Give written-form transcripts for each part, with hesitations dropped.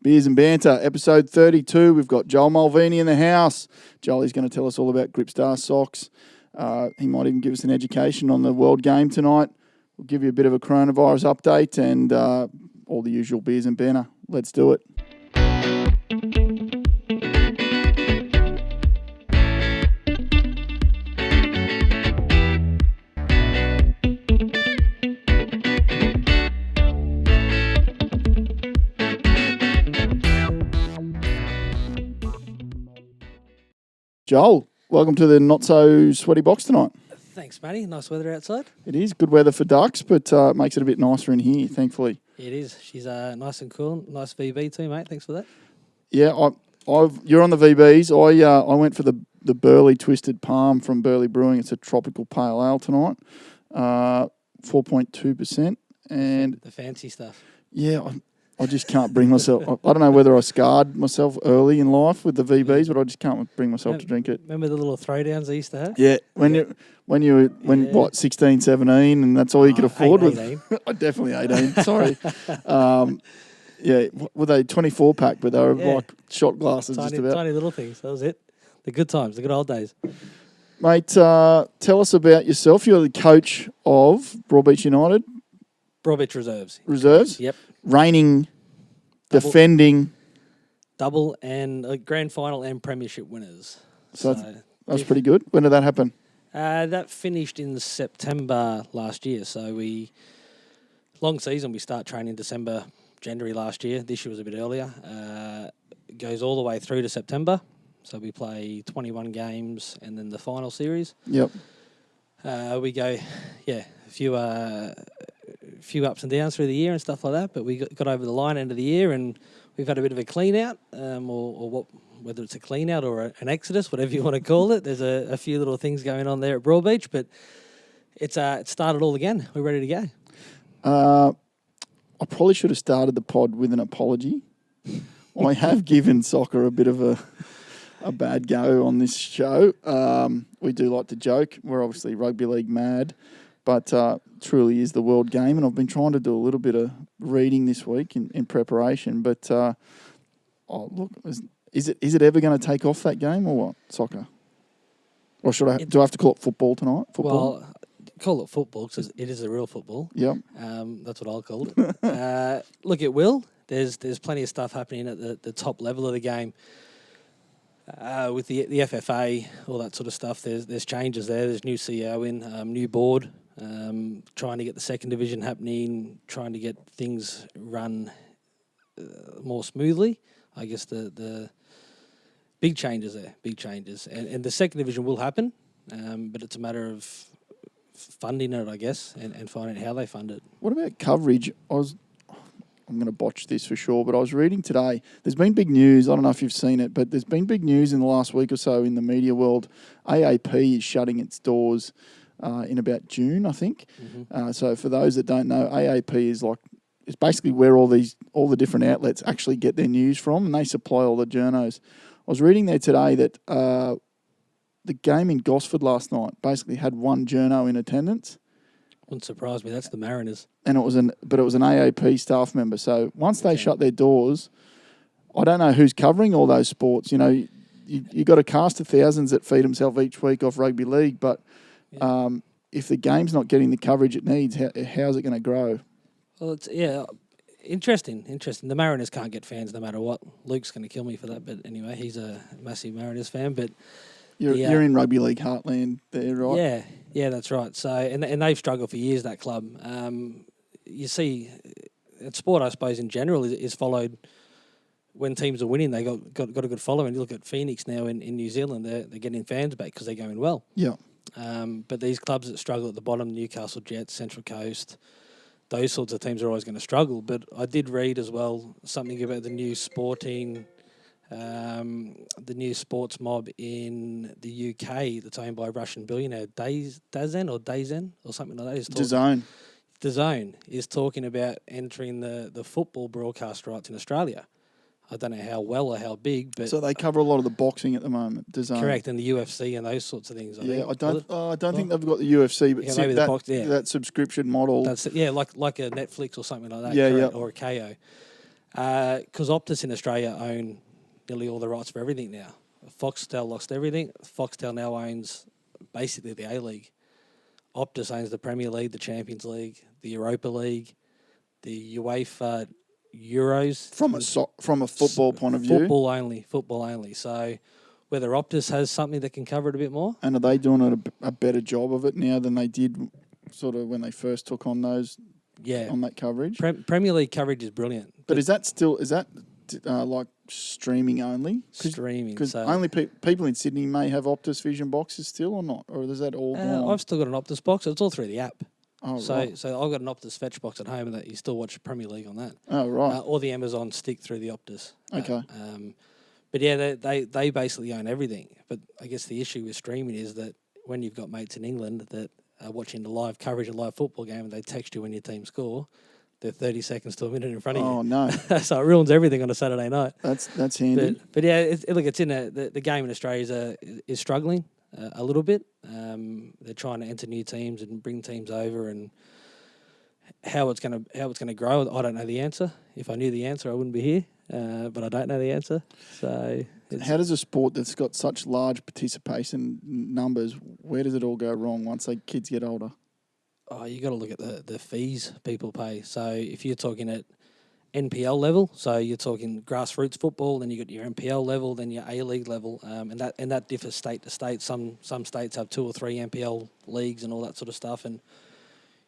Beers and Banter, episode 32. We've got Joel Mulvenney in the house. Joel is going to tell us all about Gripstar socks. He might even give us an education on the World Game tonight. We'll give you a bit of a coronavirus update and all the usual beers and banter. Let's do it. Joel, welcome to the not-so-sweaty box tonight. Thanks, Matty. Nice weather outside. It is good weather for ducks, but it makes it a bit nicer in here, thankfully. It is. She's nice and cool. Nice VB too, mate. Thanks for that. Yeah, you're on the VBs. I went for the Burley Twisted Palm from Burley Brewing. It's a tropical pale ale tonight, 4.2%. And the fancy stuff. Yeah, I just can't bring myself. I don't know whether I scarred myself early in life with the VBs, but I just can't bring myself to drink it. Remember the little throwdowns they used to have? Yeah, when 16, 17, and that's all you could afford. 18. Definitely 18. Sorry. Yeah, were they 24 pack, but they were like shot glasses, just about. Tiny little things. That was it. The good times, the good old days. Mate, tell us about yourself. You're the coach of Broadbeach United. Broadbeach Reserves. Reserves? Yep. Reigning, defending. Double and grand final and premiership winners. So that's pretty good. When did that happen? That finished in September last year. So long season, we start training December, January last year. This year was a bit earlier. It goes all the way through to September. So we play 21 games and then the final series. Yep. We go, a few ups and downs through the year and stuff like that, but we got over the line end of the year and we've had a bit of a clean out, whether it's a clean out or an exodus, whatever you want to call it. There's a few little things going on there at Broadbeach, but it started all again. We're ready to go. I probably should have started the pod with an apology. I have given soccer a bit of a bad go on this show. We do like to joke. We're obviously rugby league mad. But truly is the world game, and I've been trying to do a little bit of reading this week in preparation. But is it ever going to take off, that game, or what? Soccer, or do I have to call it football tonight? Football? Well, call it football because it is a real football. Yep. That's what I'll call it. Look, it will. There's plenty of stuff happening at the top level of the game. With the FFA, all that sort of stuff. There's changes there. There's new CEO in, new board. Trying to get the second division happening, trying to get things run more smoothly. I guess the big changes there, and the second division will happen, but it's a matter of funding it, I guess, and finding out how they fund it. What about coverage? I'm going to botch this for sure, but I was reading today. There's been big news. I don't know if you've seen it, but there's been big news in the last week or so in the media world. AAP is shutting its doors in about June, I think. Mm-hmm. So for those that don't know, AAP is it's basically where all the different outlets actually get their news from, and they supply all the journos. I was reading there today that the game in Gosford last night basically had one journo in attendance. Wouldn't surprise me. That's the Mariners. And it was an AAP staff member. So once they shut their doors, I don't know who's covering all those sports. You know, you got a cast of thousands that feed themselves each week off rugby league, but if the game's not getting the coverage it needs, how's it going to grow? Well, it's interesting. The Mariners can't get fans no matter what. Luke's going to kill me for that, but anyway, he's a massive Mariners fan. But you're in rugby league heartland there, right? Yeah, that's right. So and they've struggled for years, that club. You see, sport, I suppose, in general is followed. When teams are winning, they got a good following. You look at Phoenix now in New Zealand; they're getting fans back because they're going well. Yeah. But these clubs that struggle at the bottom, Newcastle Jets, Central Coast, those sorts of teams are always going to struggle. But I did read as well something about the new sports mob in the UK that's owned by a Russian billionaire, DAZN or something like that. DAZN is talking about entering the football broadcast rights in Australia. I don't know how well or how big, but so they cover a lot of the boxing at the moment. DAZN. Correct, and the UFC and those sorts of things. I think. I don't think they've got the UFC, but maybe that subscription model. That's like a Netflix or something like that. Yeah, correct, or a KO. Because Optus in Australia own nearly all the rights for everything now. Foxtel lost everything. Foxtel now owns basically the A-League. Optus owns the Premier League, the Champions League, the Europa League, the UEFA Euros. From a football point of view? Football only. So whether Optus has something that can cover it a bit more. And are they doing a better job of it now than they did sort of when they first took on those? Yeah. On that coverage? Premier League coverage is brilliant. But is that like streaming only? Streaming. Because only people in Sydney may have Optus Vision boxes still or not? Or is that all gone? I've still got an Optus box. It's all through the app. Oh, so right. So I've got an Optus Fetch box at home that you still watch Premier League on that. Oh, right. Or the Amazon stick through the Optus. Okay. But yeah, they basically own everything. But I guess the issue with streaming is that when you've got mates in England that are watching the live coverage of a live football game and they text you when your team score, they're 30 seconds to a minute in front of you. Oh, no. So it ruins everything on a Saturday night. That's handy. But yeah, it's in the game in Australia is struggling a little bit. They're trying to enter new teams and bring teams over, and how it's going to grow, I don't know the answer. If I knew the answer, I wouldn't be here. But I don't know the answer. So how does a sport that's got such large participation numbers, where does it all go wrong once kids get older? Oh, you got to look at the fees people pay. So if you're talking at NPL level, so you're talking grassroots football, then you got your NPL level, then your A-League level, and that differs state to state. Some states have 2 or 3 NPL leagues and all that sort of stuff, and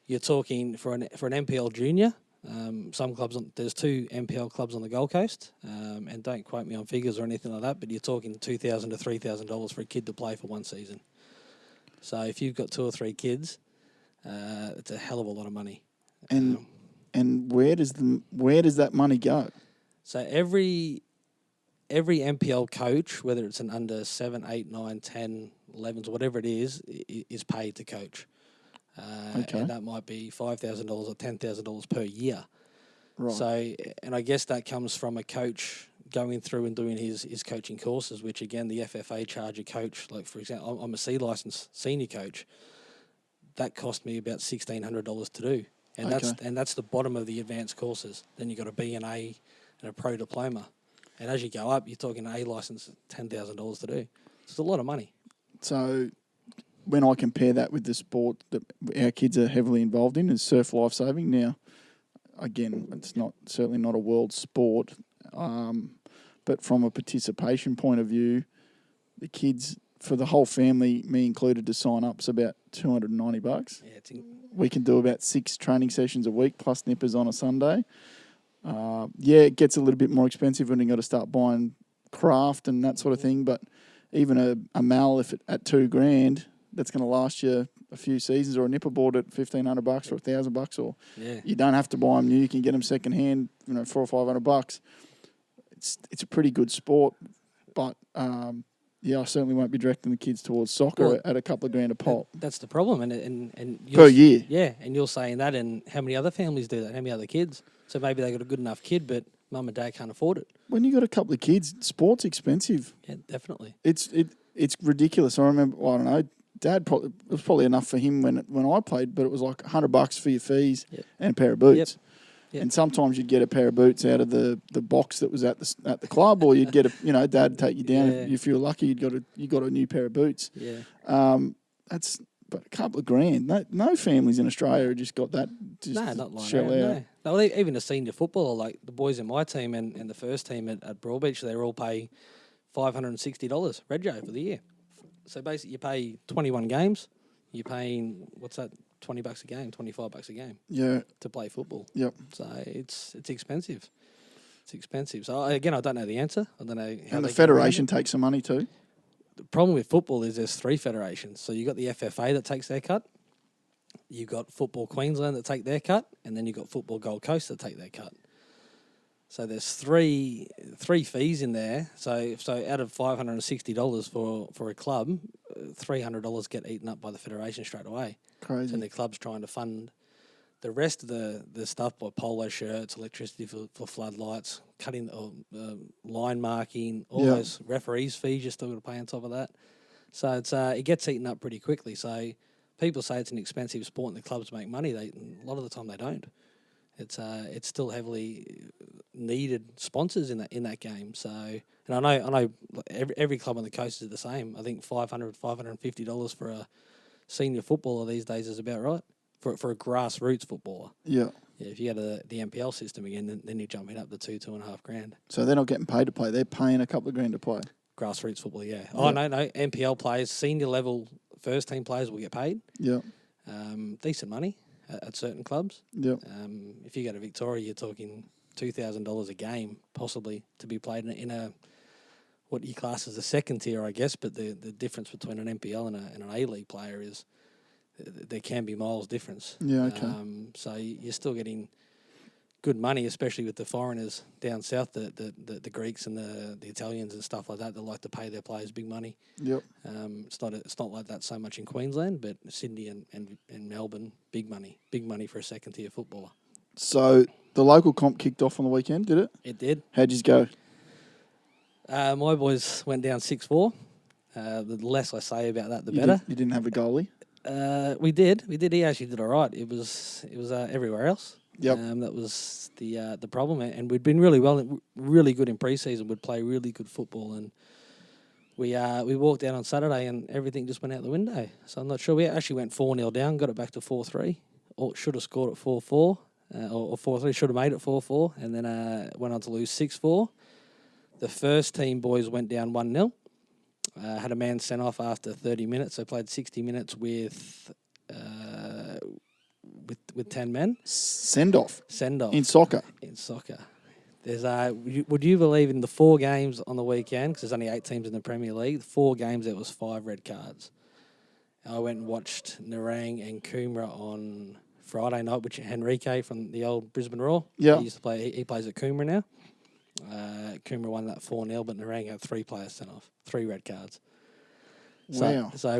you're talking for an NPL junior. Some clubs, there's 2 NPL clubs on the Gold Coast, and don't quote me on figures or anything like that, but you're talking $2,000 to $3,000 for a kid to play for one season. So if you've got 2 or 3 kids, it's a hell of a lot of money. And where does that money go? So every NPL coach, whether it's an under 7, 8, 9, 10, 11s, whatever it is paid to coach. Okay. And that might be $5,000 or $10,000 per year. Right. So, and I guess that comes from a coach going through and doing his coaching courses, which again, the FFA charge a coach. Like, for example, I'm a C licensed senior coach. That cost me about $1,600 to do. And that's the bottom of the advanced courses. Then you've got a B and A and a pro diploma. And as you go up, you're talking an A license, $10,000 to do. It's a lot of money. So when I compare that with the sport that our kids are heavily involved in, is surf lifesaving. Now, again, it's certainly not a world sport, but from a participation point of view, the kids, for the whole family, me included, to sign up is about $290. Yeah, we can do about 6 training sessions a week plus nippers on a Sunday. It gets a little bit more expensive when you got to start buying craft and that sort of thing. But even a mal, if at $2,000, that's going to last you a few seasons, or a nipper board at $1,500 or $1,000, or you don't have to buy them new. You can get them second hand, $400 or $500. It's a pretty good sport, but I certainly won't be directing the kids towards soccer at a couple of grand a pop. That's the problem, and per year. Yeah, and you're saying that, and how many other families do that? How many other kids? So maybe they got a good enough kid, but mum and dad can't afford it. When you got a couple of kids, sport's expensive. Yeah, definitely. It's ridiculous. I remember, I don't know, Dad it was probably enough for him when I played, but it was like $100 for your fees and a pair of boots. Yep. And sometimes you'd get a pair of boots out of the box that was at the club, or you'd get Dad would take you down. If you were lucky, you got a new pair of boots. Yeah. But a couple of grand. No families in Australia have just got that. Not like shell that. out. No, even a senior footballer, like the boys in my team and the first team at Broadbeach, they all pay $560 Rego for the year. So basically, you pay 21 games. You're paying, what's that, $20 a game, $25 a game. Yeah. To play football. Yep. So it's expensive. It's expensive. So again, I don't know the answer. I don't know how. And the federation takes some money too. The problem with football is there's 3 federations. So you got the FFA that takes their cut. You got Football Queensland that take their cut, and then you got Football Gold Coast that take their cut. So there's three fees in there. So out of $560 for a club, $300 get eaten up by the federation straight away. Crazy. And the club's trying to fund the rest of the stuff, by polo shirts, electricity for floodlights, cutting line marking, all those referees' fees you're still going to pay on top of that. So it gets eaten up pretty quickly. So people say it's an expensive sport and the clubs make money. A lot of the time they don't. It's still heavily needed sponsors in that game. So, and I know every club on the coast is the same. I think $550 for a senior footballer these days is about right for a grassroots footballer. Yeah. Yeah, if you go to the NPL system again, then you're jumping up to $2.5 grand. So they're not getting paid to play; they're paying a couple of grand to play. Grassroots football, yeah. Oh no, NPL players, senior level first team players will get paid. Yeah. Decent money at certain clubs. Yeah. If you go to Victoria, you're talking $2,000 a game, possibly to be played in a what you class as a second tier, I guess. But the difference between an NPL and an A League player is there can be miles difference. Yeah. Okay. So you're still getting good money, especially with the foreigners down south, the Greeks and the Italians and stuff like that. They like to pay their players big money. Yep. It's not like that so much in Queensland, but Sydney and Melbourne, big money for a second tier footballer. So the local comp kicked off on the weekend, did it? It did. How'd you go? My boys went down 6-4. The less I say about that, the better. You didn't have a goalie? We did. He actually did all right. It was everywhere else. Yep. That was the problem, and we'd been really good in pre-season. We'd play really good football, and we walked out on Saturday, and everything just went out the window. So I'm not sure. We actually went 4-0 down, got it back to 4-3. Or should have scored at 4-4, or 4-3. Should have made it 4-4, and then went on to lose 6-4. The first team boys went down 1-0. Had a man sent off after 30 minutes. So played 60 minutes with 10 men. Send off in soccer. There's would you believe in the 4 games on the weekend? Because there's only 8 teams in the Premier League. 4 games there was 5 red cards. I went and watched Nerang and Coomera on Friday night, which Henrique from the old Brisbane Roar. Yeah, he used to play. He plays at Coomera now. Coomera won that 4-0, but Nerang had 3 players sent off, 3 red cards. Wow. So I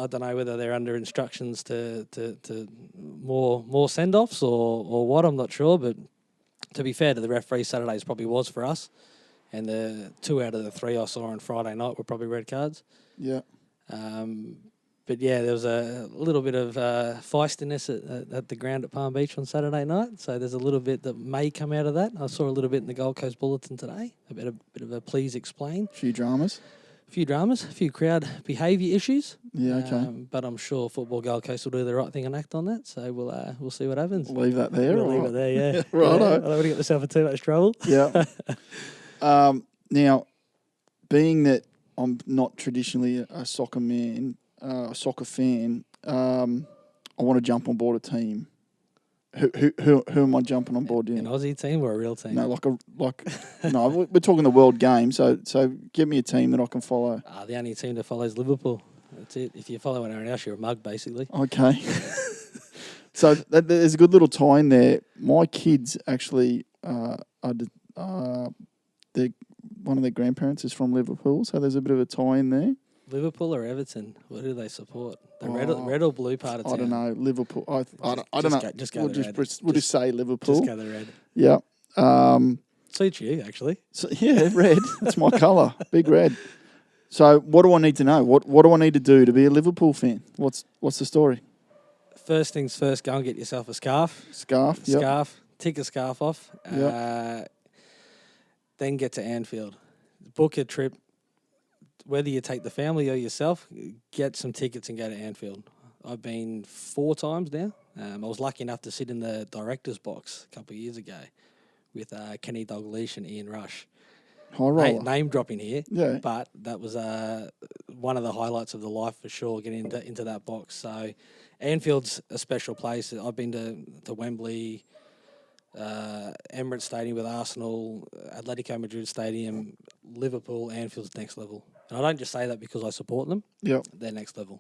don't know whether they're under instructions to more send offs or what. I'm not sure, but to be fair to the referee, Saturdays probably was for us, and the 2 out of the 3 I saw on Friday night were probably red cards. Yeah. But yeah, there was a little bit of feistiness at the ground at Palm Beach on Saturday night. So there's a little bit that may come out of that. I saw a little bit in the Gold Coast Bulletin today. A bit of a please explain. A few dramas, a few crowd behaviour issues. Yeah, okay. But I'm sure Football Gold Coast will do the right thing and act on that. So we'll see what happens. Leave that there. We'll leave it there. Yeah. Right. Yeah, I don't want to get myself in too much trouble. Yeah. Now, being that I'm not traditionally a soccer man. A soccer fan, I want to jump on board a team. Who am I jumping on board in? An Aussie team or a real team? No, no. We're talking the world game. So give me a team that I can follow. The only team to follow is Liverpool. That's it. If you follow anyone else, you're a mug, basically. Okay. So there's a good little tie in there. My kids actually one of their grandparents is from Liverpool, so there's a bit of a tie in there. Liverpool or Everton? What do they support? The red or blue part of town? I don't know. Liverpool. I don't know. We'll just say Liverpool. Just go the red. Yeah. Suits you, actually. So, yeah, red. That's my colour. Big red. So what do I need to know? What do I need to do to be a Liverpool fan? What's the story? First things first, go and get yourself a scarf. Yep. Tick a scarf off. Yep. Then get to Anfield. Book a trip. Whether you take the family or yourself, get some tickets and go to Anfield. I've been 4 times now. I was lucky enough to sit in the director's box a couple of years ago with Kenny Dalglish and Ian Rush. High roller. Name dropping here, yeah. But that was one of the highlights of the life for sure, getting into that box. So Anfield's a special place. I've been to Wembley, Emirates Stadium with Arsenal, Atletico Madrid Stadium, Liverpool. Anfield's next level. And I don't just say that because I support them. Yep. They're next level.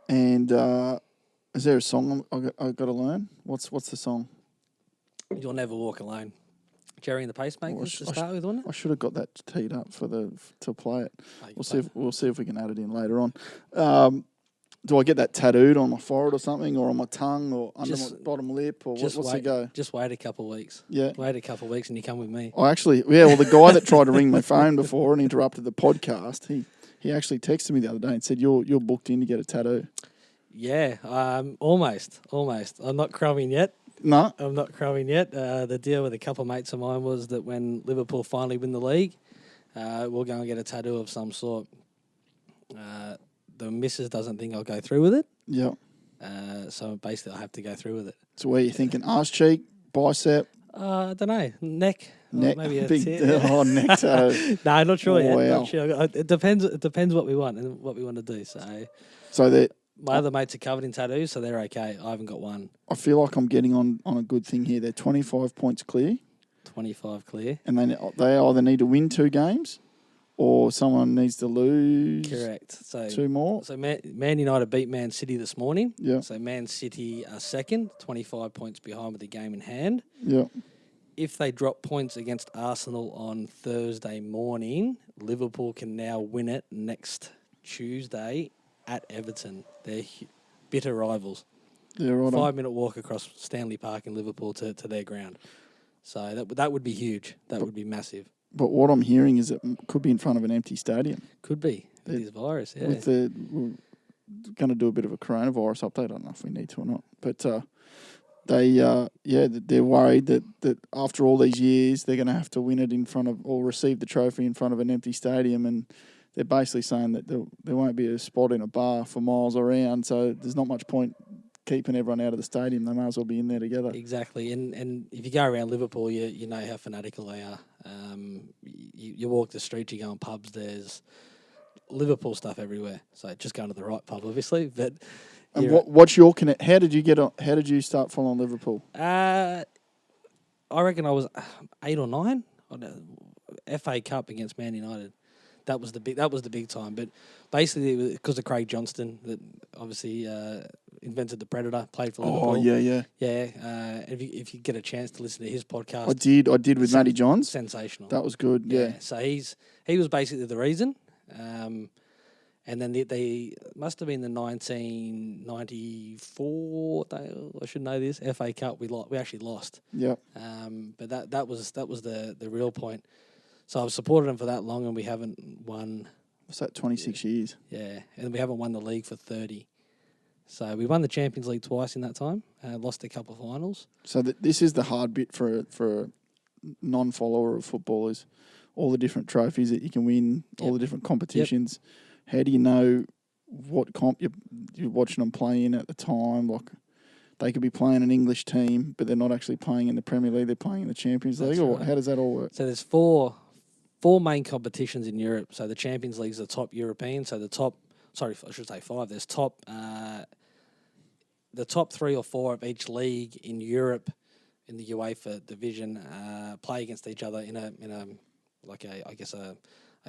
And is there a song I've got to learn? What's the song? You'll Never Walk Alone. Jerry and the Pacemakers to start with, wasn't it? I should have got that teed up to play it. We'll see if we can add it in later on. Do I get that tattooed on my forehead or something, or on my tongue, or under my bottom lip, or what's the go? Just wait a couple of weeks. Yeah. Wait a couple of weeks and you come with me. Well, the guy that tried to ring my phone before and interrupted the podcast, he actually texted me the other day and said, you're booked in to get a tattoo. Yeah, almost. I'm not crowing yet. No. I'm not crowing yet. The deal with a couple of mates of mine was that when Liverpool finally win the league, we'll go and get a tattoo of some sort. The missus doesn't think I'll go through with it. Yeah. So basically, I have to go through with it. So where are you thinking? Arse cheek, bicep, I don't know. Neck. neck, Maybe a big tear. neck tattoo. No, not sure yet. Wow. Not sure. It depends. It depends what we want and what we want to do. So that My other mates are covered in tattoos, so they're okay. I haven't got one. I feel like I'm getting on a good thing here. They're 25 points clear, 25 clear. and they either need to win 2 games, or someone needs to lose Correct. So 2 more. So Man United beat Man City this morning. Yeah. So Man City are second, 25 points behind with the game in hand. Yeah. If they drop points against Arsenal on Thursday morning, Liverpool can now win it next Tuesday at Everton. They're bitter rivals. Yeah, right. 5-minute walk across Stanley Park in Liverpool to their ground. So that would be huge. That would be massive. But what I'm hearing is it could be in front of an empty stadium. Could be. With this virus, yeah. We're going to do a bit of a coronavirus update. I don't know if we need to or not. But they're worried that after all these years, they're going to have to win it in front of, or receive the trophy in front of an empty stadium. And they're basically saying that there won't be a spot in a bar for miles around. So there's not much point keeping everyone out of the stadium. They might as well be in there together. Exactly. And if you go around Liverpool, you know how fanatical they are. You walk the streets, you go on pubs, there's Liverpool stuff everywhere. So just going to the right pub, obviously. But and what's your connect? How did you start following Liverpool? I reckon I was 8 or 9 on the FA Cup against Man United. That was the big time. But basically, it was because of Craig Johnston that obviously invented the Predator, played for Liverpool. Oh yeah. If you get a chance to listen to his podcast, I did with Matty Johns. Sensational. That was good. Yeah. So he was basically the reason. And then they must have been the 1994. I should know this FA Cup. We actually lost. Yeah. But that was the real point. So I've supported them for that long, and we haven't won. What's that? 26 years. Yeah, and we haven't won the league for 30. So we won the Champions League twice in that time. Lost a couple of finals. So this is the hard bit for a non-follower of football is all the different trophies that you can win, all the different competitions. Yep. How do you know what comp you're watching them play in at the time? Like they could be playing an English team, but they're not actually playing in the Premier League. They're playing in the Champions League. Or how does that all work? So there's four main competitions in Europe. So the Champions League is the top European. So I should say 5. There's the top 3 or 4 of each league in Europe in the UEFA division play against each other in a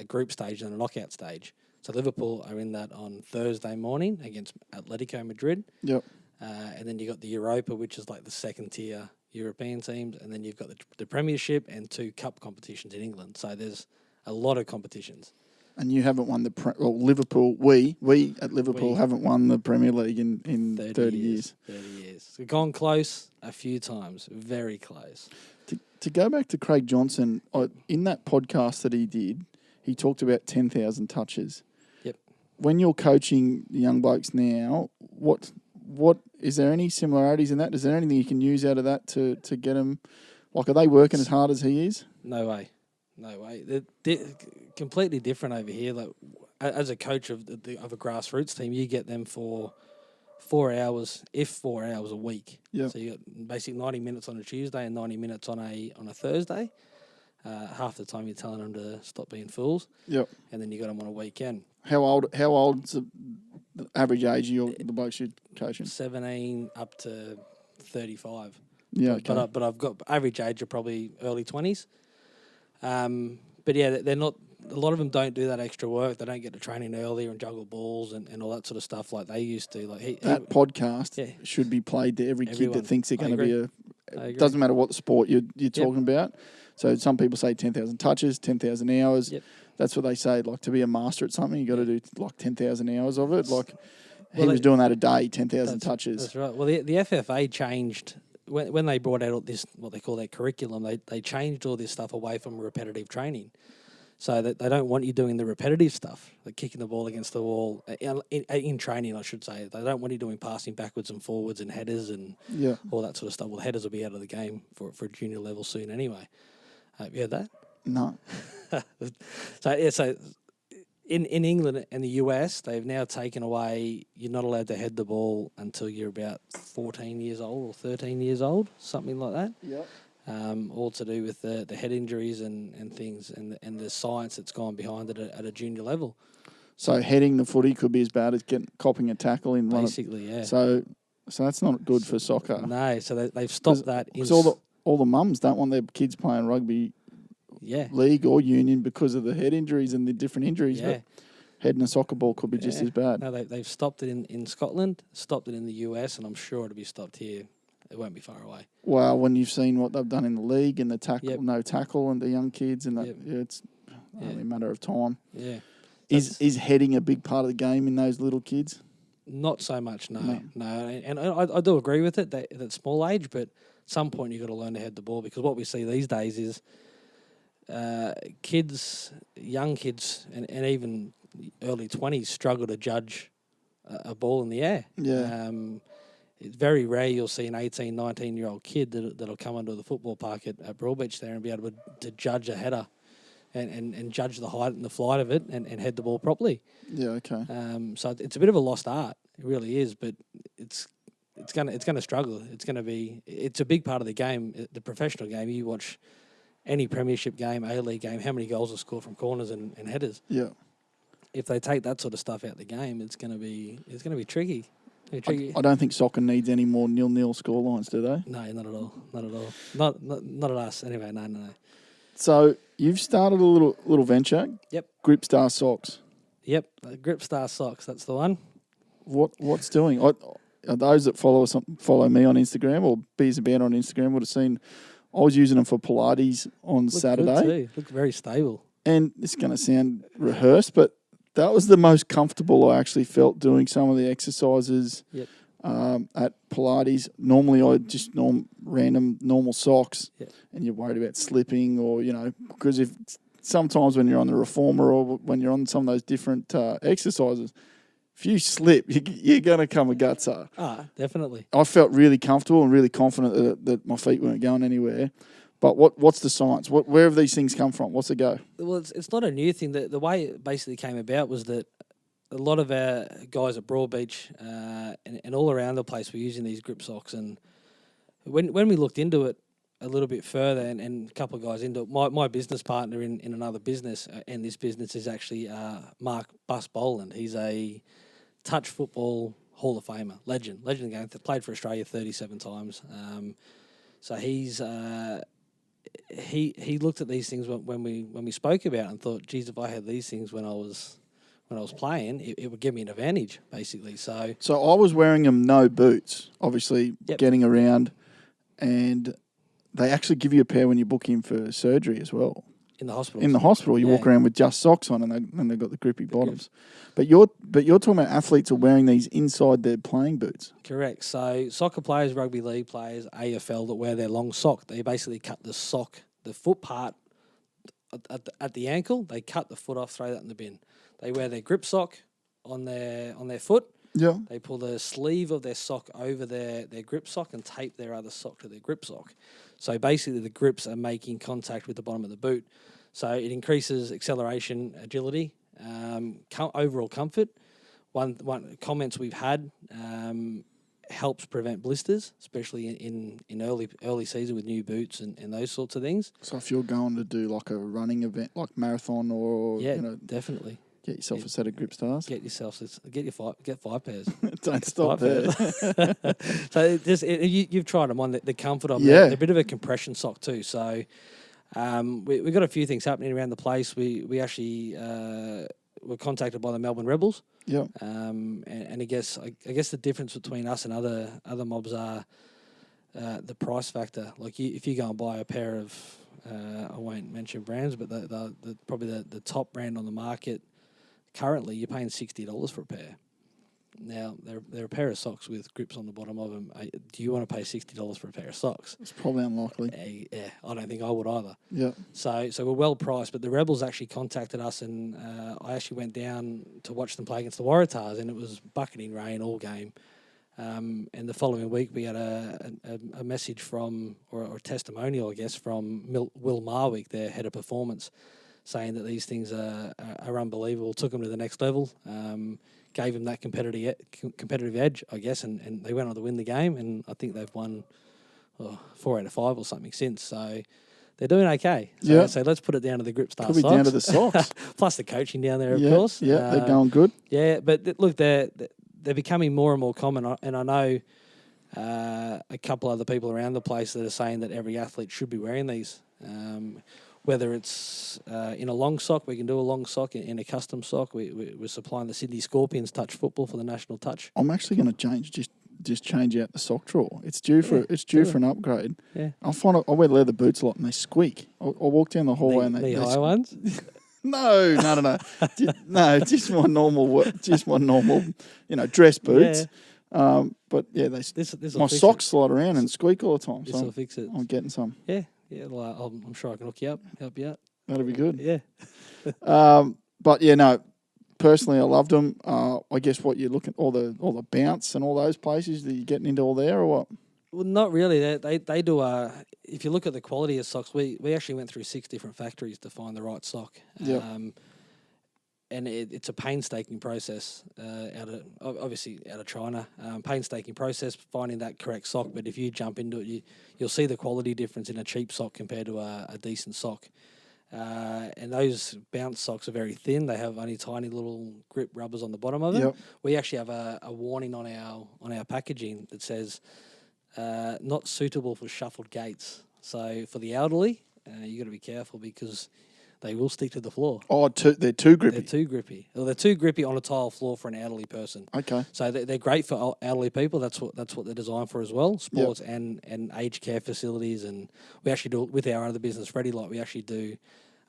group stage and a knockout stage. So Liverpool are in that on Thursday morning against Atletico Madrid. Yep. And then you got the Europa, which is like the second tier European teams, and then you've got the Premiership and 2 cup competitions in England. So there's a lot of competitions. And you haven't won Liverpool. We at Liverpool haven't won the Premier League in 30 years. 30 years. We've gone close a few times, very close. To go back to Craig Johnson, in that podcast that he did, he talked about 10,000 touches. Yep. When you're coaching the young blokes now, what is there any similarities in that? Is there anything you can use out of that to get them? Like, are they working as hard as he is? No way. They're completely different over here. Like, as a coach of a grassroots team, you get them for 4 hours, 4 hours a week. Yep. So you got basically 90 minutes on a Tuesday and 90 minutes on a Thursday. Half the time you're telling them to stop being fools. Yep. And then you got them on a weekend. How old's the average age of the blokes you're coaching? 17 up to 35. Yeah, okay. But I've got average age of probably early 20s. But yeah, they're not. A lot of them don't do that extra work. They don't get to training earlier and juggle balls and all that sort of stuff like they used to. Like that podcast should be played to everyone. Kid that thinks they're going to be It doesn't matter what the sport you're talking about. So some people say 10,000 touches, 10,000 hours. Yep. That's what they say. Like, to be a master at something, you got to do like 10,000 hours of it. Like he was doing that a day, 10,000 touches. That's right. Well, the FFA changed when they brought out this what they call their curriculum. They changed all this stuff away from repetitive training. So that they don't want you doing the repetitive stuff, like kicking the ball against the wall in training, I should say. They don't want you doing passing backwards and forwards and headers and all that sort of stuff. Well, the headers will be out of the game for junior level soon anyway. Have you heard that? No. So in England and the US, they've now taken away, you're not allowed to head the ball until you're about 14 years old or 13 years old, something like that. Yep. All to do with the head injuries and things and the science that's gone behind it at a junior level. So heading the footy could be as bad as copping a tackle in basically, yeah. So that's not good for soccer. No, so they've stopped that. Because all the mums don't want their kids playing rugby league or union because of the head injuries and the different injuries. Yeah. But heading a soccer ball could be just as bad. No, they've stopped it in Scotland, stopped it in the US, and I'm sure it'll be stopped here. It won't be far away. Well, when you've seen what they've done in the league and the tackle, no tackle, and the young kids, and it's only a matter of time. Yeah. Is heading a big part of the game in those little kids? Not so much, no. And I do agree with it that at small age, but at some point you've got to learn to head the ball, because what we see these days is kids, young kids, and even early 20s struggle to judge a ball in the air. Yeah. It's very rare you'll see an 18, 19-year-old kid that'll come onto the football park at Broadbeach there and be able to judge a header and judge the height and the flight of it and head the ball properly. Yeah, okay. So it's a bit of a lost art. It really is, but it's gonna struggle. It's a big part of the game, the professional game. You watch any premiership game, A-League game, how many goals are scored from corners and headers. Yeah. If they take that sort of stuff out of the game, it's gonna be tricky. I don't think soccer needs any more 0-0 scorelines, do they? No, not at all. Not at all. Not at us. Anyway, no. So you've started a little venture. Yep. Gripstar Socks. Yep. Gripstar Socks. That's the one. What's doing? Those that follow me on Instagram or Beers and Banter on Instagram would have seen I was using them for Pilates on Saturday. Good too. Look very stable. And it's going to sound rehearsed, but that was the most comfortable I actually felt doing some of the exercises at Pilates. Normally, I just random normal socks, and you're worried about slipping or, because if sometimes when you're on the reformer or when you're on some of those different exercises, if you slip, you're going to come a gutser. Ah, definitely. I felt really comfortable and really confident that my feet weren't going anywhere. But what's the science? Where have these things come from? What's the go? Well, it's not a new thing. The way it basically came about was that a lot of our guys at Broadbeach and all around the place were using these grip socks. And when we looked into it a little bit further and a couple of guys into it, my business partner in another business, and this business is actually Mark Bus Boland. He's a touch football Hall of Famer, legend of the game. Played for Australia 37 times. So he's... He looked at these things when we spoke about it and thought, geez, if I had these things when I was playing, it would give me an advantage, basically. So I was wearing them no boots, obviously getting around, and they actually give you a pair when you book in for surgery as well. In the hospital. In the hospital, you walk around with just socks on, and they've got the grippy bottoms. But you're talking about athletes are wearing these inside their playing boots. Correct. So soccer players, rugby league players, AFL that wear their long sock, they basically cut the foot part at the ankle. They cut the foot off, throw that in the bin. They wear their grip sock on their foot. Yeah. They pull the sleeve of their sock over their grip sock and tape their other sock to their grip sock. So basically the grips are making contact with the bottom of the boot. So it increases acceleration, agility, overall comfort. One comments we've had helps prevent blisters, especially in early season with new boots and those sorts of things. So if you're going to do like a running event, like marathon or definitely. Get yourself a set of Gripstars. Get 5 pairs. Don't stop there. So you've tried them on the comfort of them. They're a bit of a compression sock too. So we got a few things happening around the place. We actually were contacted by the Melbourne Rebels. Yeah. And I guess the difference between us and other mobs are the price factor. Like if you go and buy a pair of I won't mention brands, but probably the top brand on the market. Currently, you're paying $60 for a pair. Now, they're a pair of socks with grips on the bottom of them. Do you want to pay $60 for a pair of socks? It's probably unlikely. Yeah, I don't think I would either. Yeah. So we're well priced, but the Rebels actually contacted us, and I actually went down to watch them play against the Waratahs, and it was bucketing rain all game. And the following week, we had a message from, or a testimonial, I guess, from Will Marwick, their head of performance, saying that these things are unbelievable. Took them to the next level. Gave them that competitive edge, I guess, and they went on to win the game, and I think they've won 4 out of 5 or something since. So they're doing okay. So let's put it down to the Grip Star Could be socks. down to the socks. Plus the coaching down there, of course. Yeah, they're going good. Yeah, but look, they're becoming more and more common, and I know a couple other people around the place that are saying that every athlete should be wearing these. Whether it's in a long sock, we can do a long sock. In a custom sock, we're supplying the Sydney Scorpions touch football for the national touch. I'm actually going to just change out the sock drawer. It's due for an upgrade. Yeah, I wear leather boots a lot and they squeak. I walk down the hallway and they high ones. No. No, just my normal, dress boots. Yeah. But yeah, This my socks slide around and squeak all the time. This will fix it. I'm getting some. Yeah. Well, I'm sure I can hook you up, help you out. That'll be good. Yeah. But yeah, no. Personally, I loved them. I guess what you're looking all the bounce and all those places that you're getting into all there, or what? Well, not really. They do. If you look at the quality of socks, we actually went through 6 different factories to find the right sock. Yeah. And it's a painstaking process out of China. Painstaking process finding that correct sock. But if you jump into it, you'll see the quality difference in a cheap sock compared to a decent sock. And those bounce socks are very thin. They have only tiny little grip rubbers on the bottom of them. Yep. We actually have a warning on our packaging that says not suitable for shuffled gaits. So for the elderly, you got to be careful because they will stick to the floor. Oh, they're too grippy. They're too grippy. Well, they're too grippy on a tile floor for an elderly person. Okay. So they're great for elderly people. That's what they're designed for as well. Sports and aged care facilities, and we actually do it with our other business, Freddie Light. We actually do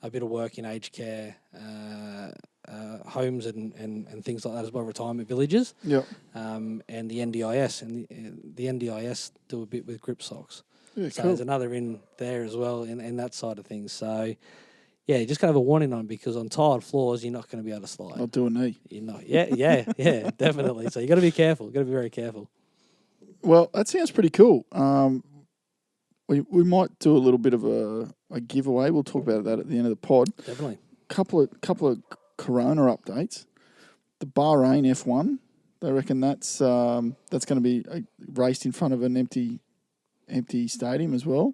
a bit of work in aged care homes and things like that as well, retirement villages. Yep. And the NDIS and the NDIS do a bit with grip socks. Yeah, So cool. there's another in there as well in that side of things. So. Yeah, you just got to have a warning on because on tiled floors, you're not going to be able to slide. I'll do a knee. You're not. Yeah, definitely. So you got to be careful. Got to be very careful. Well, that sounds pretty cool. We might do a little bit of a giveaway. We'll talk about that at the end of the pod. Definitely. Couple of Corona updates. The Bahrain F1. They reckon that's going to be raced in front of an empty stadium as well.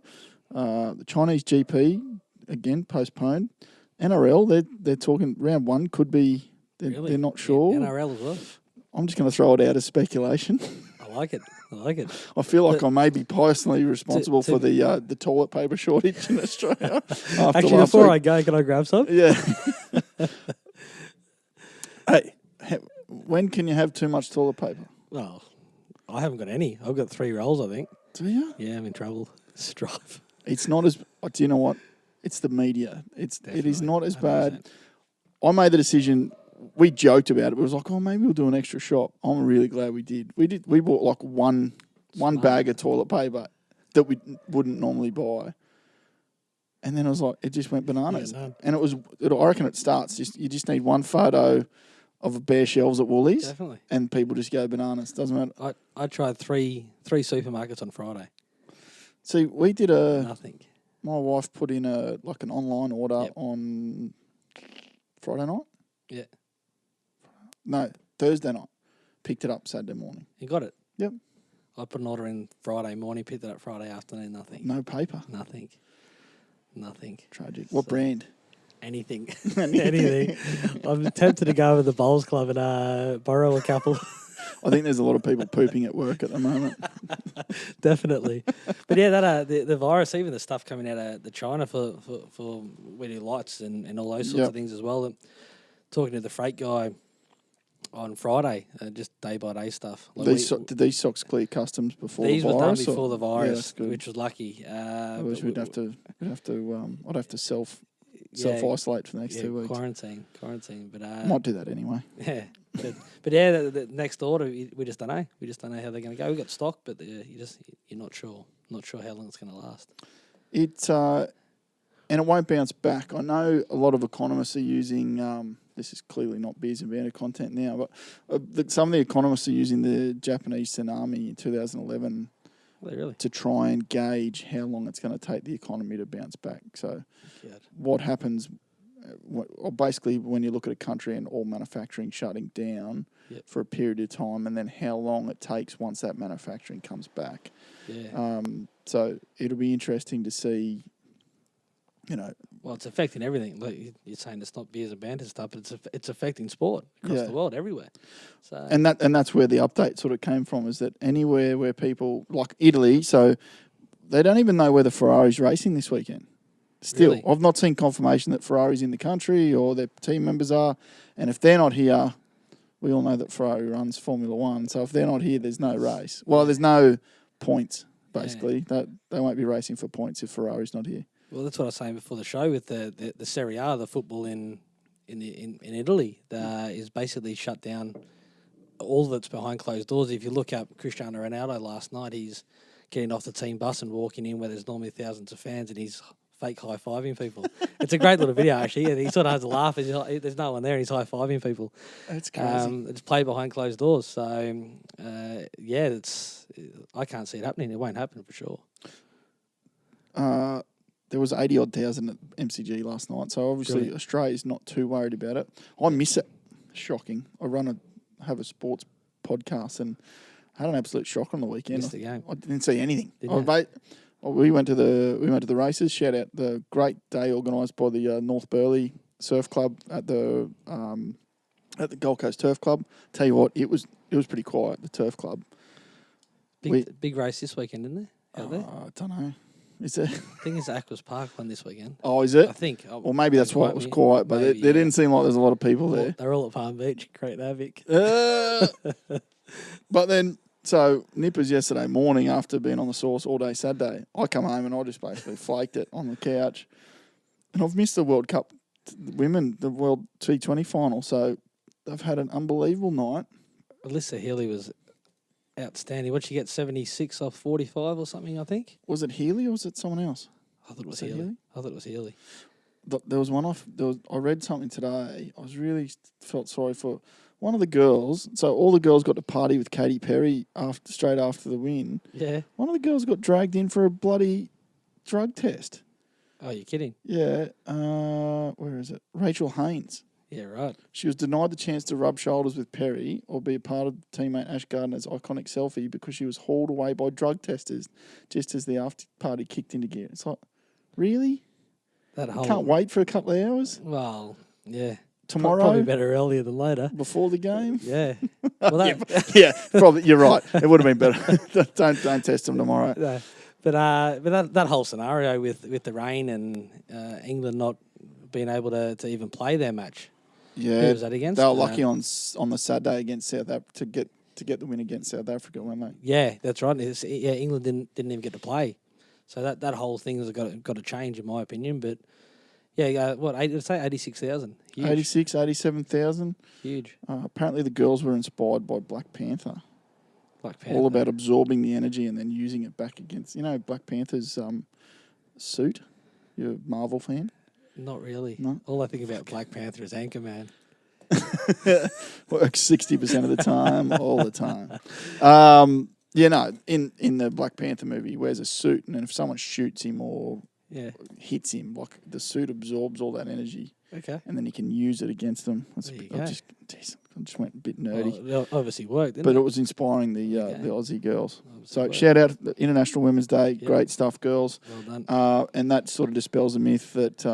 The Chinese GP. Again, postponed. NRL, they're talking round 1 could be. They're not sure. NRL as well. I'm just going to throw it out as speculation. I like it. I feel like I may be personally responsible for the toilet paper shortage in Australia. Actually, before I go, can I grab some? Yeah. Hey, when can you have too much toilet paper? Well, I haven't got any. I've got 3 rolls, I think. Do you? Yeah, I'm in trouble. Strife. It's not as. Do you know what? It's the media. It is not as 100%. bad. I made the decision. We joked about it. But it was like, oh, maybe we'll do an extra shop. I'm really glad we did. We bought like one bag of toilet paper that we wouldn't normally buy. And then it was like, it just went bananas. Yeah, no. And I reckon it starts. You just need one photo of bare shelves at Woolies. Definitely. And people just go bananas. Doesn't matter. I tried three supermarkets on Friday. See, we did Nothing. My wife put in an online order on Friday night. Yeah. No, Thursday night. Picked it up Saturday morning. You got it? Yep. I put an order in Friday morning, picked it up Friday afternoon, nothing. No paper. Nothing. Tragic. What brand? Anything. Anything. I'm tempted to go with the Bowls Club and borrow a couple. I think there's a lot of people pooping at work at the moment. Definitely. But yeah, that the virus, even the stuff coming out of the China for we do lights and all those sorts of things as well. And talking to the freight guy on Friday, just day by day stuff. Like did these socks clear customs before the virus? These were done before the Yeah, virus, that's good. which was lucky. Otherwise I'd have to self self-isolate for the next 2 weeks. Quarantine. But Might do that anyway. yeah, but yeah, the next order we just don't know. We just don't know how they're going to go. We got stock, but you're not sure. Not sure how long it's going to last. And it won't bounce back. I know a lot of economists are using. This is clearly not Beers and Banter content now, but some of the economists are using the Japanese tsunami in 2011 Really? to try and gauge how long it's going to take the economy to bounce back. So, what happens? Basically, when you look at a country and all manufacturing shutting down for a period of time, and then how long it takes once that manufacturing comes back. Yeah. So it'll be interesting to see. Well, it's affecting everything. Like you're saying, it's not Beers and Banter stuff, but it's affecting sport across the world, everywhere. So and that's where the update sort of came from. Is that anywhere where people like Italy, so they don't even know whether Ferrari's racing this weekend. Still, Really? I've not seen confirmation that Ferrari's in the country or their team members are. And if they're not here, we all know that Ferrari runs Formula One. So if they're not here, there's no race. Well, there's no points. Basically, that they won't be racing for points if Ferrari's not here. Well, that's what I was saying before the show with the Serie A, the football in Italy, is basically shut down. All of it's behind closed doors. If you look up Cristiano Ronaldo last night, he's getting off the team bus and walking in where there's normally thousands of fans, and he's fake high-fiving people. It's a great little video, actually. And he sort of has a laugh. There's no one there, and he's high-fiving people. That's crazy. It's played behind closed doors. So, I can't see it happening. It won't happen for sure. There was 80-odd thousand at MCG last night, so obviously Australia's not too worried about it. I miss it. Shocking. I have a sports podcast and had an absolute shock on the weekend. Missed the game. I didn't see anything. We went to the races. Shout out the great day organised by the North Burleigh Surf Club at the Gold Coast Turf Club. Tell you what, it was pretty quiet. The Turf Club. Big race this weekend, isn't there? Out there? I don't know. Is there? I think it's Aquas Park one this weekend. Oh, is it? I think. Well, maybe that's why it was quiet, but there didn't seem like there's a lot of people there. They're all at Palm Beach. Great havoc. But then, so Nippers yesterday morning after being on the sauce all day Saturday, I come home and I just basically flaked it on the couch. And I've missed the World Cup women, the World T20 final, so they've had an unbelievable night. Alyssa Healy was outstanding. What'd she get, 76 off 45 or something, I think? Was it Healy or was it someone else? I thought it was Healy. I thought it was Healy. There was one I read something today. I was really felt sorry for one of the girls. So all the girls got to party with Katy Perry straight after the win. Yeah. One of the girls got dragged in for a bloody drug test. Oh, you're kidding? Yeah. Where is it? Rachel Haynes. Yeah, right. She was denied the chance to rub shoulders with Perry or be a part of teammate Ash Gardner's iconic selfie because she was hauled away by drug testers just as the after party kicked into gear. It's like, really? Can't wait for a couple of hours? Well, yeah. Tomorrow? Probably better earlier than later. Before the game? Yeah. Well, probably. You're right. It would have been better. don't test them tomorrow. No. But that whole scenario with the rain and England not being able to even play their match. Yeah, who was that against? They were lucky on the Saturday against South Africa to get the win against South Africa, weren't they? Yeah, that's right. England didn't even get to play, so that whole thing has got to change in my opinion. But yeah, let's say 86,000. 87,000. Huge. Apparently, the girls were inspired by Black Panther. Panther. All about absorbing the energy and then using it back against Black Panther's suit. You're a Marvel fan? Not really. No? All I think about Black Panther is Anchorman. Works 60% of the time, all the time. In the Black Panther movie, he wears a suit, and then if someone shoots him or hits him, like the suit absorbs all that energy. Okay. And then he can use it against them. I just went a bit nerdy. Well, it obviously worked, didn't but it? It was inspiring the Aussie girls. Obviously Shout out the International Women's Day. Yep. Great stuff, girls. Well done. And that sort of dispels the myth that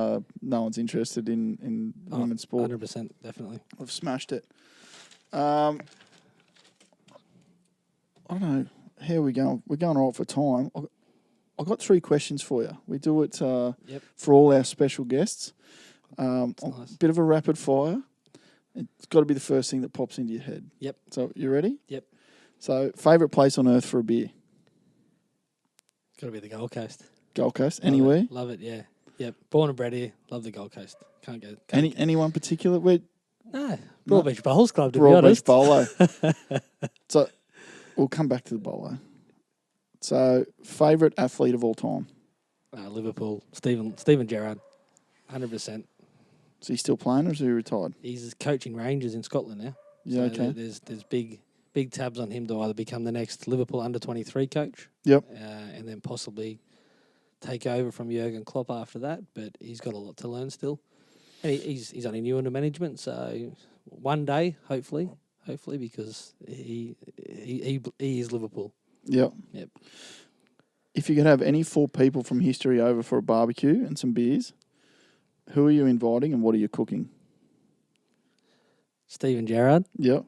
no one's interested in women's sport. 100%, definitely. I've smashed it. I don't know. How are we going? We're going all right for time. I've got 3 questions for you. We do it for all our special guests. Nice. Bit of a rapid fire. It's got to be the first thing that pops into your head. Yep. So, you ready? Yep. So, favourite place on earth for a beer? Got to be the Gold Coast. Gold Coast. Anywhere? Love it, yeah. Yep. Born and bred here. Love the Gold Coast. Can't go. Can't Anyone particular? We're No. Broadbeach Bowls Club, to be Broadbeach honest. Bolo. So we'll come back to the Bolo. So favourite athlete of all time? Liverpool. Steven Gerrard. 100%. Is he still playing or is he retired? He's coaching Rangers in Scotland now. Yeah, So okay. There's big tabs on him to either become the next Liverpool under-23 coach. Yep. And then possibly take over from Jurgen Klopp after that. But he's got a lot to learn still. And he's only new into management, so one day, hopefully, because he is Liverpool. Yep. Yep. If you could have any 4 people from history over for a barbecue and some beers, who are you inviting and what are you cooking? Steven Gerrard. Yep.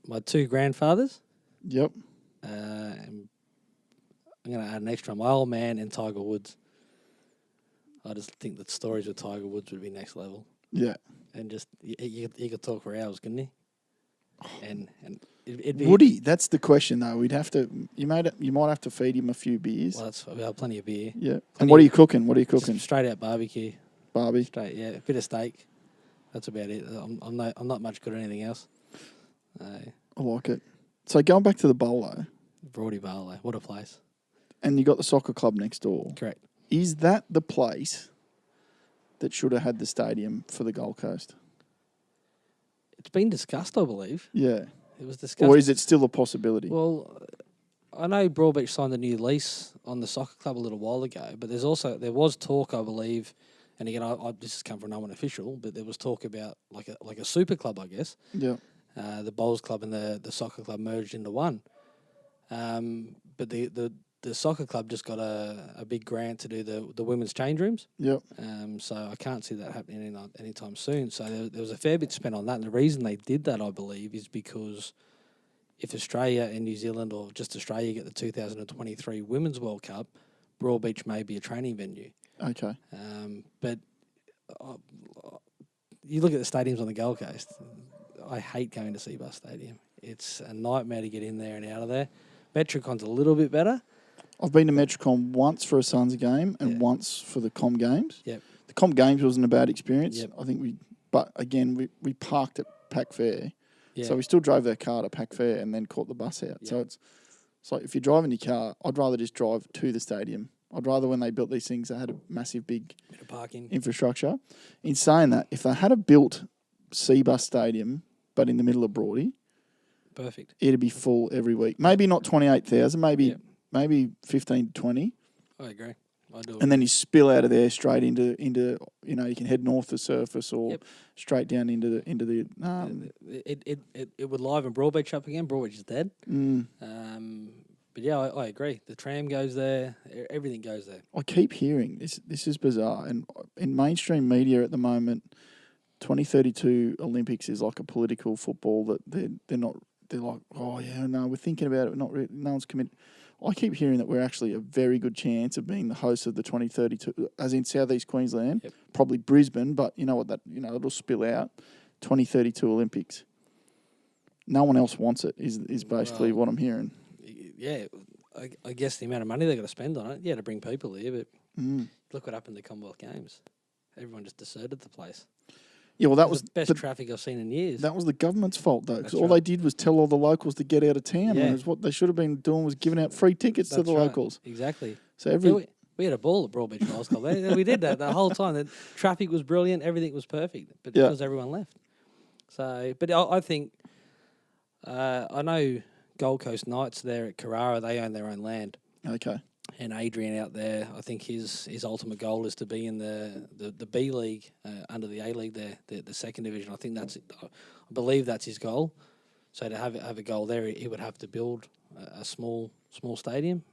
My 2 grandfathers. Yep. And I'm going to add an extra, my old man and Tiger Woods. I just think that stories with Tiger Woods would be next level. Yeah. And just, you could talk for hours, couldn't he? And it'd be... Would he? That's the question, though. We'd have to. You might have to feed him a few beers. Well, we have plenty of beer. Yeah. And what are you cooking? What are you cooking? Straight out barbecue. Barbie. Straight, yeah. A bit of steak. That's about it. I'm not much good at anything else. I like it. So going back to the Bolo, Broadie Barlow, what a place. and you got the soccer club next door. Correct. Is that the place that should have had the stadium for the Gold Coast? It's been discussed, I believe. Yeah. It was discussed. Or is it still a possibility? Well, I know Broadbeach signed a new lease on the soccer club a little while ago, but there was talk, I believe, and again, this has come from no one official, but there was talk about like a super club, I guess. Yeah. The bowls club and the soccer club merged into one. But the soccer club just got a big grant to do the women's change rooms. Yep. So I can't see that happening anytime soon. So there was a fair bit spent on that. And the reason they did that, I believe, is because if Australia and New Zealand or just Australia get the 2023 Women's World Cup, Broadbeach may be a training venue. Okay. But you look at the stadiums on the Gold Coast, I hate going to Seabus Stadium. It's a nightmare to get in there and out of there. Metricon's a little bit better. I've been to Metricon once for a Suns game and once for the Com Games. Yep. The Com Games wasn't a bad experience. Yep. I think but again, we parked at Pack Fair. Yeah. So we still drove their car to Pack Fair and then caught the bus out. Yep. So it's like if you're driving your car, I'd rather just drive to the stadium. I'd rather when they built these things, they had a massive big Bit of parking. infrastructure. In saying that, if they had a built Seabus Stadium, but in the middle of Broadie, Perfect. it'd be full every week. Maybe not 28,000, maybe 15 to 20. I agree. I do. And then you spill out of there straight into you can head north the surface or straight down into the. It would liven Broadbeach up again. Broadbeach is dead. But yeah, I agree. The tram goes there. Everything goes there. I keep hearing this is bizarre, and in mainstream media at the moment, 2032 Olympics is like a political football that they're not. They're like, oh yeah, no, we're thinking about it. Not really, no one's committed. I keep hearing that we're actually a very good chance of being the host of the 2032, as in Southeast Queensland, probably Brisbane, but you know what it'll spill out, 2032 Olympics. No one else wants it. Is basically what I'm hearing. Yeah, I guess the amount of money they've got to spend on it, to bring people here. But look what happened to the Commonwealth Games. Everyone just deserted the place. Yeah, well, that was the best traffic I've seen in years. That was the government's fault, though, because all they did was tell all the locals to get out of town. Yeah. Whereas what they should have been doing was giving out free tickets to the locals. Exactly. So we had a ball at Broadbeach Bowls Club. We did that the whole time. The traffic was brilliant. Everything was perfect, but because everyone left. So, but I think I know Gold Coast Knights there at Carrara. They own their own land. Okay. And Adrian out there, I think his ultimate goal is to be in the B League under the A League there, the second division. I think that's it. I believe that's his goal. So to have a goal there, he would have to build a small stadium.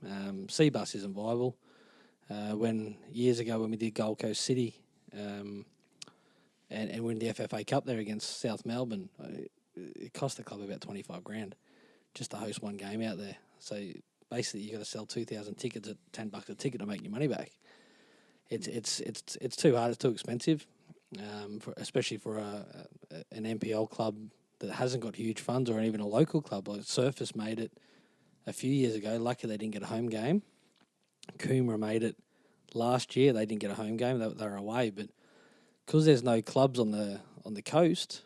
Seabus isn't viable. When years ago when we did Gold Coast City, and win the FFA Cup there against South Melbourne, it cost the club about $25,000 just to host one game out there. So basically, you got to sell 2,000 tickets at $10 a ticket to make your money back. It's too hard. It's too expensive, especially for an NPL club that hasn't got huge funds, or even a local club. Like Surface made it a few years ago. Lucky they didn't get a home game. Coomera made it last year they didn't get a home game; they were away. But because there's no clubs on the coast,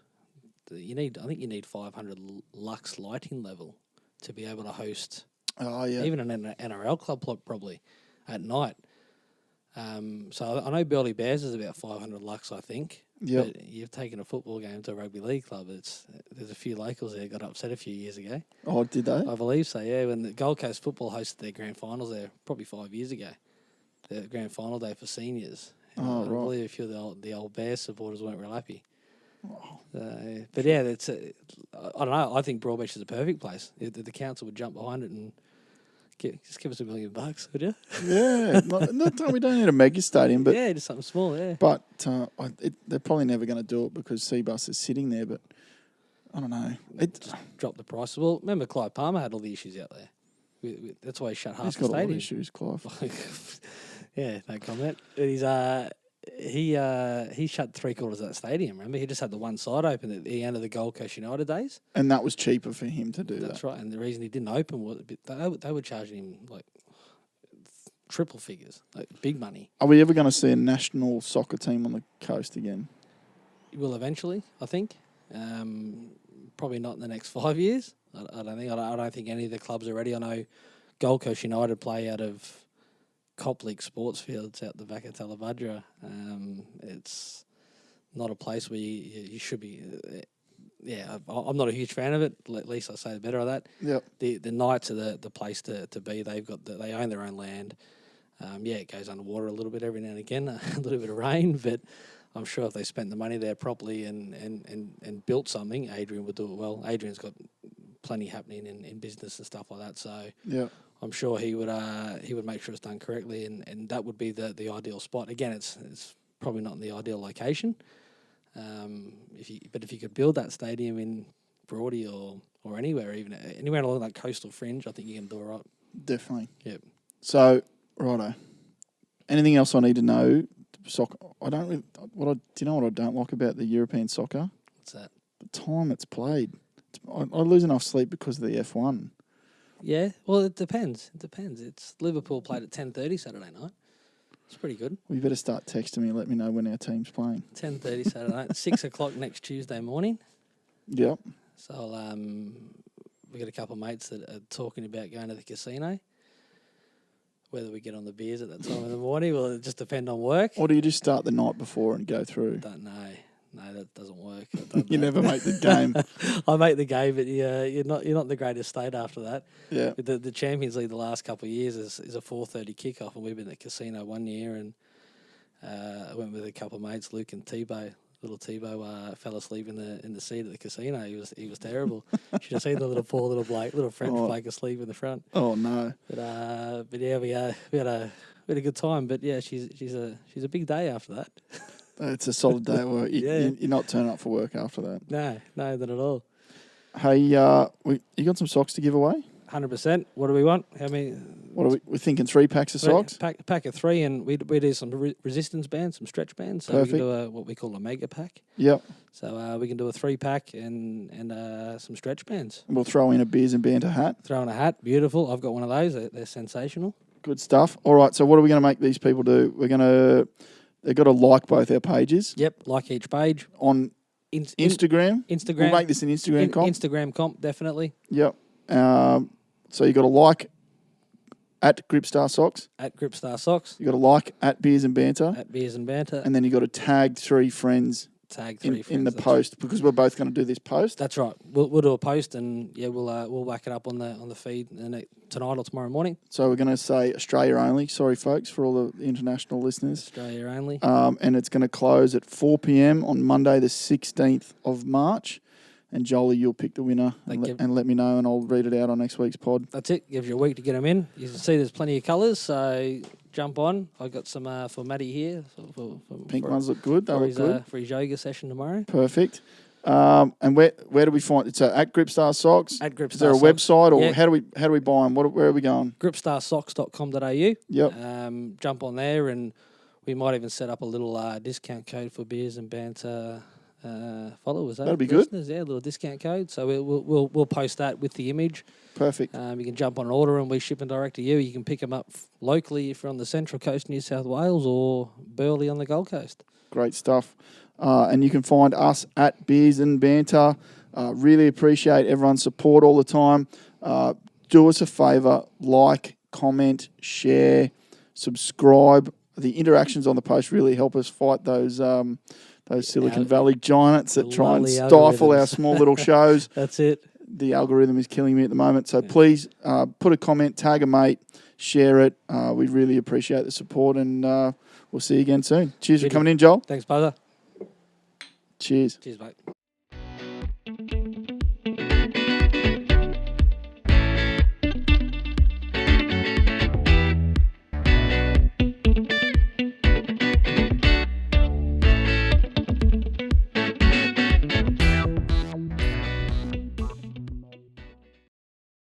I think you need 500 lux lighting level to be able to host. Oh yeah. Even an NRL club probably at night. So I know Burleigh Bears is about 500 lux, I think. Yep. But you've taken a football game to a rugby league club. There's a few locals there got upset a few years ago. Oh, did they? I believe so, yeah. When the Gold Coast Football hosted their grand finals there, probably 5 years ago, the grand final day for seniors. Oh, I right. believe a few of the old Bears supporters weren't real happy. Oh. But yeah, I don't know. I think Broadbeach is a perfect place. The council would jump behind it and just give us $1 million, would you? Yeah. We don't need a mega stadium, but yeah, just something small. Yeah. But they're probably never going to do it because Seabus is sitting there. But I don't know. Just drop the price. Well, remember Clive Palmer had all the issues out there. That's why he shut half He's the got stadium. all the issues, Clive. Yeah, no comment. But he shut 3/4 of that stadium. Remember, he just had the one side open at the end of the Gold Coast United days. And that was cheaper for him to do that. That's right. And the reason he didn't open was they were charging him like triple figures, like big money. Are we ever going to see a national soccer team on the coast again? He will eventually, I think. Probably not in the next 5 years. I don't think. I don't think any of the clubs are ready. I know Gold Coast United play out of Copley Sports Fields out the back of Talabudra. It's not a place where you should be. I'm not a huge fan of it. At least I say the better of that. Yep. The Knights are the place to be. They own their own land. It goes underwater a little bit every now and again, a little bit of rain, but I'm sure if they spent the money there properly and built something, Adrian would do it well. Adrian's got plenty happening in business and stuff like that, so yeah. I'm sure he would make sure it's done correctly, and that would be the ideal spot. Again, it's probably not in the ideal location. If you could build that stadium in Broadie or anywhere, even anywhere along that coastal fringe, I think you can do it right. Definitely. Yep. So, righto. Anything else I need to know? Soccer. Do you know what I don't like about the European soccer? What's that? The time it's played. I lose enough sleep because of the F1. Yeah, well, it depends. It's Liverpool played at 10:30 Saturday night. It's pretty good. Well, you better start texting me and let me know when our team's playing. 10:30 Saturday night, 6 o'clock next Tuesday morning. Yep. So we got a couple of mates that are talking about going to the casino. Whether we get on the beers at that time in the morning will it just depend on work. Or do you just start the night before and go through? Don't know. No, that doesn't work. You never make the game. I make the game, but you're not in the greatest state after that. Yeah. The Champions League the last couple of years is a 4:30 kickoff, and we've been at the casino one year, and I went with a couple of mates, Luke and Tebow. Little Tebow fell asleep in the seat at the casino. He was terrible. You should have seen the little French bloke asleep in the front. Oh no! But yeah, we had a good time. But yeah, she's a big day after that. It's a solid day at work. You're not turning up for work after that. No, not at all. Hey, you got some socks to give away? 100%. What do we want? How many? What are we're thinking 3 packs of socks? Pack of 3, and we do some resistance bands, some stretch bands. So Perfect. we can do what we call a mega pack. Yep. So we can do a 3-pack and some stretch bands. And we'll throw in a beers and banter hat. Throw in a hat, beautiful. I've got one of those. They're sensational. Good stuff. All right. So what are we going to make these people do? They've got to like both our pages. Yep, like each page on Instagram. Instagram. We'll make this an Instagram comp. Instagram comp, definitely. Yep. So you got to like at Gripstar Socks. At Gripstar Socks. You got to like at Beers and Banter. At Beers and Banter. And then you got to tag 3 friends. Tag 3 friends in the post because we're both going to do this post. That's right. We'll do a post and we'll whack it up on the feed tonight or tomorrow morning. So we're going to say Australia only. Sorry, folks, for all the international listeners. Australia only. And it's going to close at 4 p.m. on Monday, the 16th of March. And Jolie, you'll pick the winner and let me know, and I'll read it out on next week's pod. That's it. Gives you a week to get them in. You can see there's plenty of colours, so jump on. I got some for Matty here. Pink ones look good. They look good for his yoga session tomorrow. Perfect. And where do we find it? So at Gripstar Socks. At Gripstar. Is there a website or how do we buy them? Where are we going? Gripstarsocks.com.au. Yep. Jump on there, and we might even set up a little discount code for Beers and Banter followers. That'd be good. Listeners, yeah, a little discount code. So we'll post that with the image. Perfect. You can jump on an order and we ship them direct to you. You can pick them up locally if you're on the Central Coast, New South Wales, or Burleigh on the Gold Coast. Great stuff. And you can find us at Beers and Banter. Really appreciate everyone's support all the time. Do us a favour, like, comment, share, subscribe. The interactions on the post really help us fight those Silicon Valley giants that try and stifle our small little shows. That's it. The algorithm is killing me at the moment. So please put a comment, tag a mate, share it. We really appreciate the support, and we'll see you again soon. Cheers for coming in, Joel. Thanks, brother. Cheers. Cheers, mate.